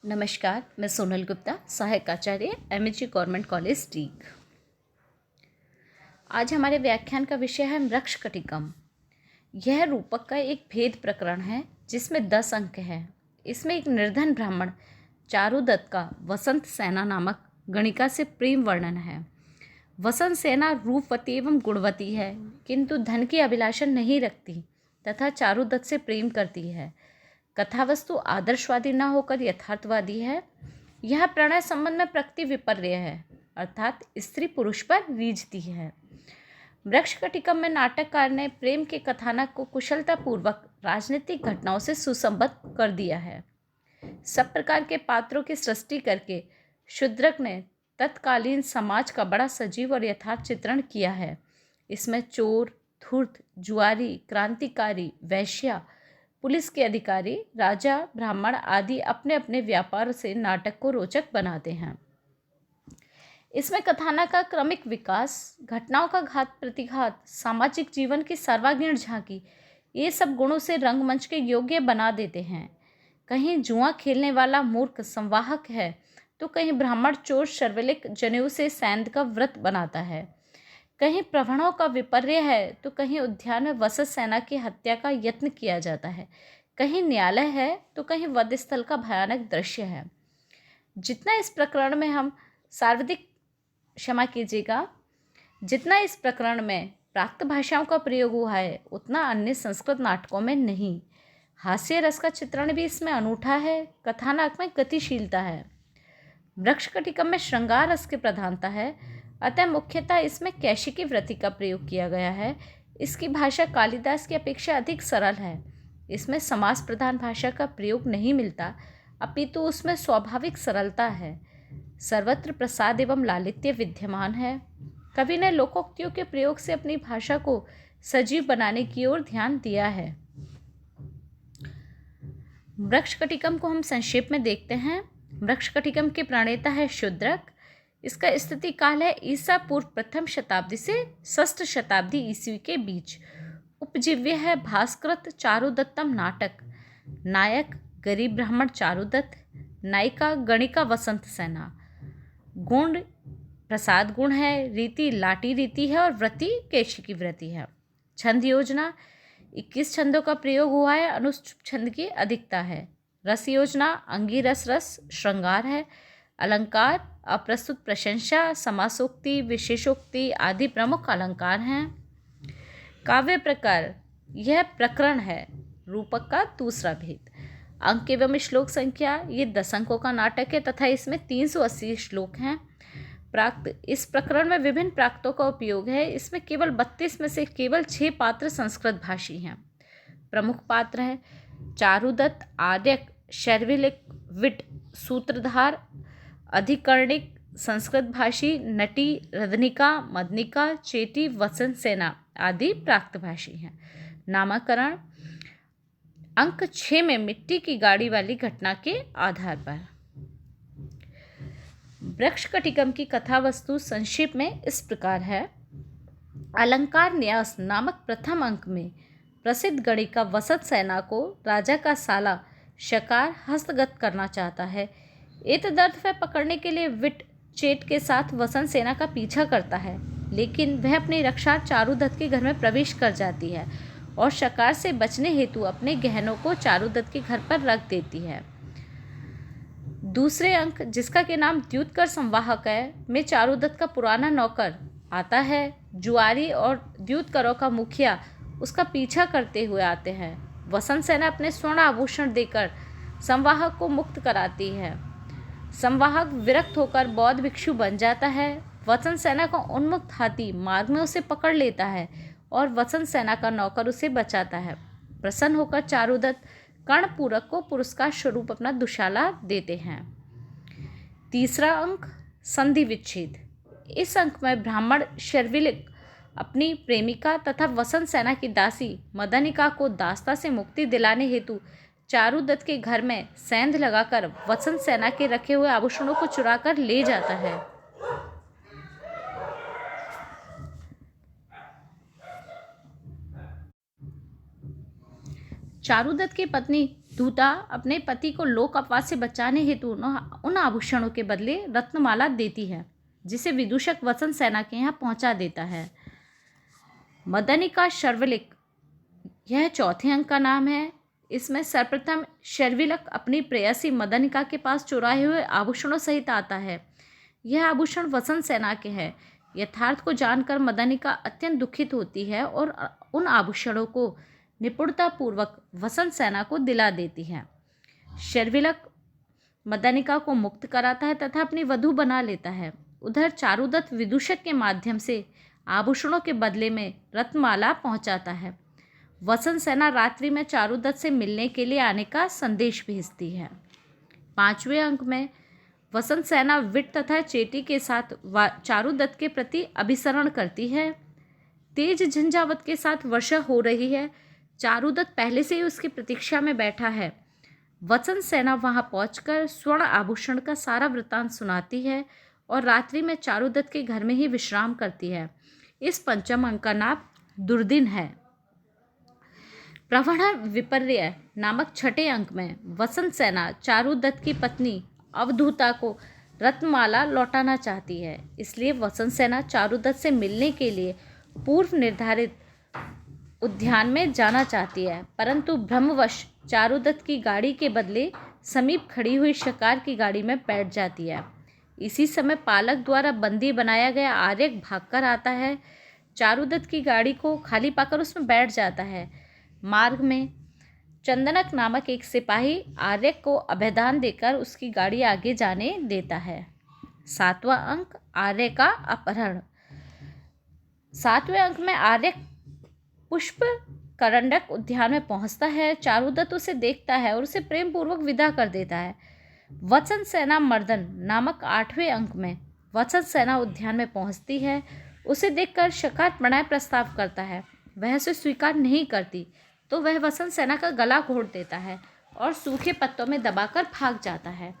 नमस्कार, मैं सोनल गुप्ता, सहायक आचार्य एमएचजी गवर्नमेंट कॉलेज डीग। आज हमारे व्याख्यान का विषय है मृक्षकटिकम। यह रूपक का एक भेद प्रकरण है जिसमें 10 अंक हैं। इसमें एक निर्धन ब्राह्मण चारुदत्त का वसंत सेना नामक गणिका से प्रेम वर्णन है। वसंत सेना रूपवती एवं गुणवती है, किंतु धन की अभिलाषा नहीं रखती तथा चारुदत्त से प्रेम करती है। कथावस्तु आदर्शवादी न होकर यथार्थवादी है। यह प्रणय संबंध में प्रकृति विपर्य है, अर्थात स्त्री पुरुष पर रीझती है। मृक्षकटिकम में नाटककार ने प्रेम के कथानक को कुशलतापूर्वक राजनीतिक घटनाओं से सुसंबद्ध कर दिया है। सब प्रकार के पात्रों की सृष्टि करके शूद्रक ने तत्कालीन समाज का बड़ा सजीव और यथार्थ चित्रण किया है। इसमें चोर, धूर्त, जुआरी, क्रांतिकारी, वैश्या, पुलिस के अधिकारी, राजा, ब्राह्मण आदि अपने अपने व्यापार से नाटक को रोचक बनाते हैं। इसमें कथानक का क्रमिक विकास, घटनाओं का घात प्रतिघात, सामाजिक जीवन की सर्वांगीण झांकी, ये सब गुणों से रंगमंच के योग्य बना देते हैं। कहीं जुआ खेलने वाला मूर्ख संवाहक है तो कहीं ब्राह्मण चोर शर्वलिक जनेऊ से सैंध का व्रत बनाता है। कहीं प्रवणों का विपर्य है तो कहीं उद्यान में वसंत सेना की हत्या का यत्न किया जाता है। कहीं न्यायालय है तो कहीं वध स्थल का भयानक दृश्य है। जितना इस प्रकरण में प्राकृत भाषाओं का प्रयोग हुआ है उतना अन्य संस्कृत नाटकों में नहीं। हास्य रस का चित्रण भी इसमें अनूठा है। कथानक में गतिशीलता है। मृक्षकटिकम में श्रृंगार रस की प्रधानता है, अतः मुख्यतः इसमें कैशिकी वृत्ति का प्रयोग किया गया है। इसकी भाषा कालिदास की अपेक्षा अधिक सरल है। इसमें समास प्रधान भाषा का प्रयोग नहीं मिलता, अपितु उसमें स्वाभाविक सरलता है। सर्वत्र प्रसाद एवं लालित्य विद्यमान है। कवि ने लोकोक्तियों के प्रयोग से अपनी भाषा को सजीव बनाने की ओर ध्यान दिया है। मृक्षकटिकम को हम संक्षेप में देखते हैं। मृक्षकटिकम के प्रणेता है शूद्रक। इसका स्थिति काल है ईसा पूर्व प्रथम शताब्दी से षष्ठ शताब्दी ईस्वी के बीच। उपजीव्य है भास्कृत चारुदत्तम नाटक। नायक गरीब ब्राह्मण चारुदत्त, नायिका गणिका वसंत सेना। गुण प्रसाद गुण है, रीति लाटी रीति है और वृत्ति कैशिकी वृत्ति है। छंद योजना 21 छंदों का प्रयोग हुआ है, अनुष्टुप छंद की अधिकता है। रस योजना अंगिरस रस श्रृंगार है। अलंकार अप्रस्तुत प्रशंसा, समासोक्ति, विशेषोक्ति आदि प्रमुख अलंकार हैं। काव्य प्रकार यह प्रकरण है। रूपक का दूसरा भेद। अंक एवं श्लोक संख्या ये 10 अंकों का नाटक है तथा इसमें 380 श्लोक हैं। प्राक्त इस प्रकरण में विभिन्न प्राक्तों का उपयोग है। इसमें केवल 32 में से केवल 6 पात्र संस्कृत भाषी हैं। प्रमुख पात्र हैं चारुदत्त, आर्यक, शर्विलिक, विट, सूत्रधार, अधिकर्णिक, संस्कृत भाषी, नटी, रदनिका, मदनिका, चेटी, वसंत सेना आदि प्राकृत भाषी हैं। नामकरण अंक 6 में मिट्टी की गाड़ी वाली घटना के आधार पर। मृक्षकटिकम की कथा वस्तु संक्षेप में इस प्रकार है। अलंकार न्यास नामक प्रथम अंक में प्रसिद्ध गणिका वसंत सेना को राजा का साला शकार हस्तगत करना चाहता है। एतदर्थ वह पकड़ने के लिए विट चेट के साथ वसंत सेना का पीछा करता है, लेकिन वह अपनी रक्षा चारुदत्त के घर में प्रवेश कर जाती है और शकार से बचने हेतु अपने गहनों को चारुदत्त के घर पर रख देती है। दूसरे अंक जिसका के नाम द्युतकर संवाहक है में चारुदत्त का पुराना नौकर आता है। जुआरी और द्युतकरों का मुखिया उसका पीछा करते हुए आते हैं। वसंत सेना अपने स्वर्ण आभूषण देकर संवाहक को मुक्त कराती है। संवाहक विरक्त होकर बौद्ध भिक्षु बन जाता है। वसंत सेना का उन्मुक्त हाथी मार्ग में उसे पकड़ लेता है और वसंत सेना का नौकर उसे बचाता है। प्रसन्न होकर चारुदत्त कर्णपूरक को पुरस्कार स्वरूप अपना दुशाला देते हैं। तीसरा अंक संधि विच्छेद। इस अंक में ब्राह्मण शर्विलिक अपनी प्रेमिका तथा वसंत सेना की दासी मदनिका को दास्ता से मुक्ति दिलाने हेतु चारुदत्त के घर में सेंध लगाकर वसंत सेना के रखे हुए आभूषणों को चुराकर ले जाता है। चारुदत्त की पत्नी दूता अपने पति को लोक अपवाद से बचाने हेतु उन आभूषणों के बदले रत्नमाला देती है, जिसे विदूषक वसंत सेना के यहाँ पहुँचा देता है। मदनिका शर्विलक, यह चौथे अंक का नाम है। इसमें सर्वप्रथम शर्विलक अपनी प्रेयसी मदनिका के पास चुराए हुए आभूषणों सहित आता है। यह आभूषण वसंत सेना के हैं। यथार्थ को जानकर मदनिका अत्यंत दुखित होती है और उन आभूषणों को निपुणतापूर्वक वसंत सेना को दिला देती है। शर्विलक मदनिका को मुक्त कराता है तथा अपनी वधू बना लेता है। उधर चारुदत्त विदूषक के माध्यम से आभूषणों के बदले में रत्नमाला पहुंचाता है। वसंत सेना रात्रि में चारुदत्त से मिलने के लिए आने का संदेश भेजती है। 5वें अंक में वसंत सेना विट तथा चेटी के साथ चारुदत्त के प्रति अभिसरण करती है। तेज झंझावत के साथ वर्षा हो रही है। चारुदत्त पहले से ही उसकी प्रतीक्षा में बैठा है। वसंत सेना वहां पहुंचकर स्वर्ण आभूषण का सारा वृत्तांत सुनाती है और रात्रि में चारुदत्त के घर में ही विश्राम करती है। इस पंचम अंक का नाम दुर्दिन है। प्रवण विपर्य नामक छठे अंक में वसंत सेना चारुदत्त की पत्नी अवधूता को रत्नमाला लौटाना चाहती है। इसलिए वसंत सेना चारुदत्त से मिलने के लिए पूर्व निर्धारित उद्यान में जाना चाहती है, परंतु भ्रमवश चारुदत्त की गाड़ी के बदले समीप खड़ी हुई शिकार की गाड़ी में बैठ जाती है। इसी समय पालक द्वारा बंदी बनाया गया आर्यक भागकर आता है। चारुदत्त की गाड़ी को खाली पाकर उसमें बैठ जाता है। मार्ग में चंदनक नामक एक सिपाही आर्यक को अभयदान देकर उसकी गाड़ी आगे जाने देता है। 7वां अंक आर्य का अपहरण। 7वें अंक में आर्यक पुष्प करंडक उद्यान में पहुंचता है। चारुदत्त उसे देखता है और उसे प्रेम पूर्वक विदा कर देता है। वसंत सेना मर्दन नामक 8वें अंक में वसंत सेना उद्यान में पहुंचती है। उसे देखकर शिकार प्रणय प्रस्ताव करता है। वह उसे स्वीकार नहीं करती तो वह वसंत सेना का गला घोट देता है और सूखे पत्तों में दबाकर भाग जाता है।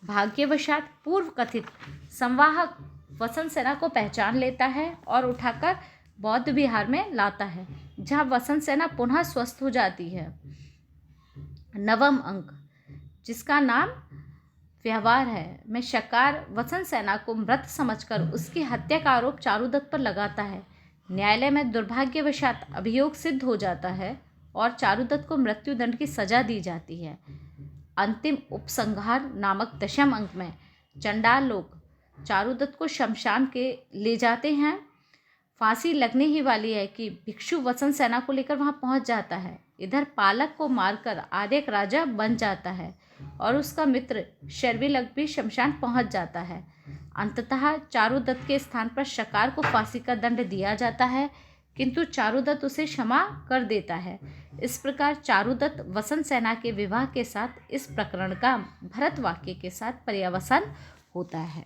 भाग्यवशात पूर्व कथित संवाहक वसंत सेना को पहचान लेता है और उठाकर बौद्ध विहार में लाता है, जहां वसंत सेना पुनः स्वस्थ हो जाती है। 9वां अंक, जिसका नाम व्यवहार है, में शकार वसंत सेना को मृत समझकर उसकी हत्या का आरोप चारुदत्त पर लगाता है। न्यायालय में दुर्भाग्यवशात अभियोग सिद्ध हो जाता है और चारुदत्त को मृत्युदंड की सजा दी जाती है। अंतिम उपसंहार नामक 10वें अंक में चंडाल लोग चारुदत्त को शमशान के ले जाते हैं। फांसी लगने ही वाली है कि भिक्षु वसंत सेना को लेकर वहां पहुंच जाता है। इधर पालक को मारकर आर्यक राजा बन जाता है और उसका मित्र शर्विलक भी शमशान पहुंच जाता है। अंततः चारुदत्त के स्थान पर शकार को फांसी का दंड दिया जाता है, किंतु चारुदत्त उसे क्षमा कर देता है। इस प्रकार चारुदत्त वसंत सेना के विवाह के साथ इस प्रकरण का भरत वाक्य के साथ पर्यवसान होता है।